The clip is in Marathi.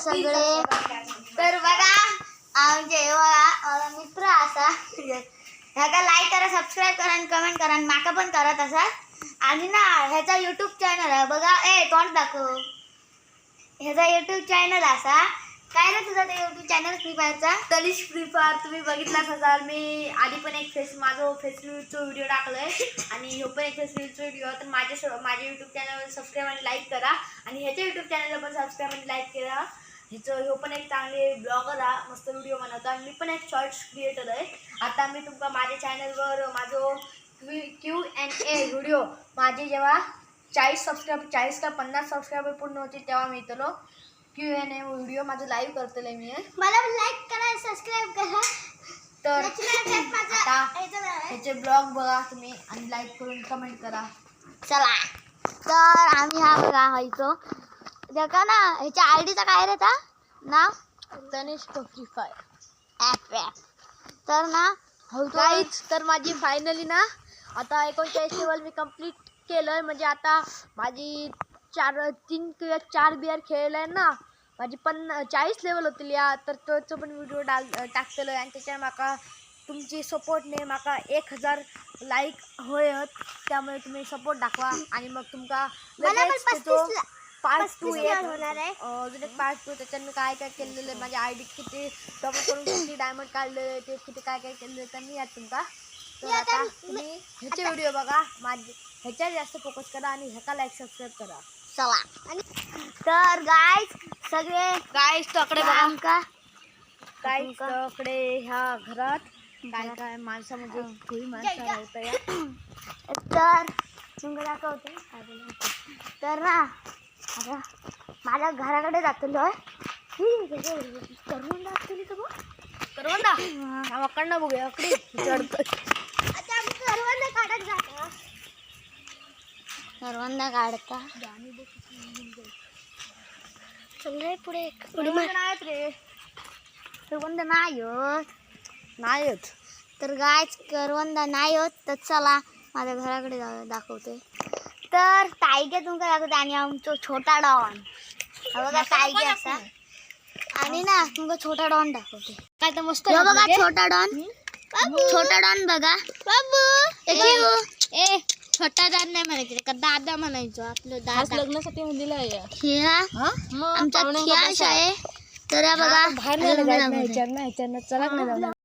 सगळे तर बघा आमचे बघा मित्र असा ह्याका लाईक करा सबस्क्राईब करा आणि कमेंट करा आणि माका पण करत असा आणि ना ह्याचा यूट्यूब चॅनल आहे बघा तोंड दाखव ह्याचा यूट्यूब चॅनल असा काय ना तुझा ते यूट्यूब चॅनल फ्री फायरचा तनिष फ्री फायर तुम्ही बघितलाच असाल मी आधी पण एक माझं फेस रिव्ह्यूचा व्हिडिओ टाकलाय आणि ह्यो पण एक फेस रिव्ह्यूचा व्हिडिओ तर माझ्या यूट्यूब चॅनलवर सबस्क्राईब आणि लाईक करा आणि ह्याच्या यूट्यूब चॅनलला पण सबस्क्राईब आणि लाईक करा ह्यो पण एक चांगले ब्लॉगर आहे मस्त व्हिडिओ बनवतो आणि मी पण एक शॉर्ट्स क्रिएटर आहे आता मी तुमका माझ्या चॅनलवर माझं Q&A व्हिडिओ माझे जेव्हा 40 का 50 सबस्क्रायबर पूर्ण होतील तेव्हा मी येतलो Q&A व्हिडिओ माझं लाईव्ह करतले मी मला पण लाईक करा सबस्क्राईब करा तर आता ह्याचे ब्लॉग बघा तुम्ही आणि लाईक करून कमेंट करा चला तर आम्ही हा बघा व्हायचो जगा ना ह्याच्या आयडीचा काय रे ता नाव तनिष फ्री फायर ॲप तर ना गाईज तर माझी फायनली ना आता 39 लेवल मी कंप्लीट केलं म्हणजे आता माझी 3 किंवा 4 बिअर खेळलाय ना माझी 40 लेवल होतील या तर तो पण व्हिडिओ टाकतलो आणि त्याच्यावर माका तुमची सपोर्टने माका 1000 लाईक होयत त्यामुळे तुम्ही सपोर्ट दाखवा आणि मग तुमका पार्ट 2 होणार आहे अजून एक पार्ट 2 त्याच्यात मी काय काय केलेलं माझ्या आयडी किती टॉप करून किती डायमंड काढले ते किती काय काय केलेलं तर मी यात तुमका तर आता तुम्ही ह्याचे व्हिडिओ बघा माझे ह्याच्यावर जास्त फोकस करा आणि ह्याका लाईक सबस्क्राईब करा चला आणि तर गाईज सगळे गाईज तकडे बघा का गाईज तकडे ह्या घरात काय काय माणसामध्ये थोडी माणसं राहत या तर तुमचं दाखवते काय बोलतो तर ना आता माझ्या घराकडे जातलो करून दाखवली का बघ करवंदा कडनं बघूया अकडे चढतोय करवंदा काढत जाता करवंदा काढता चल रे पुढे नाहीत रे करवंदा नाही होत तर गायच करवंदा नाही होत तर चला माझ्या घराकडे दाखवते तर टायगे तुमका दाखवते आणि आमचा छोटा डॉन बघा टायगे असा आणि ना तुमका छोटा डॉन दाखवते काय तर मस्त बघा छोटा डॉन बघा ए छोटा दादा नाही म्हणायचं का दादा म्हणायचो आपलं दादा लग्नासाठी दिलं आहे आमचा आहे तर बघा बाहेर चला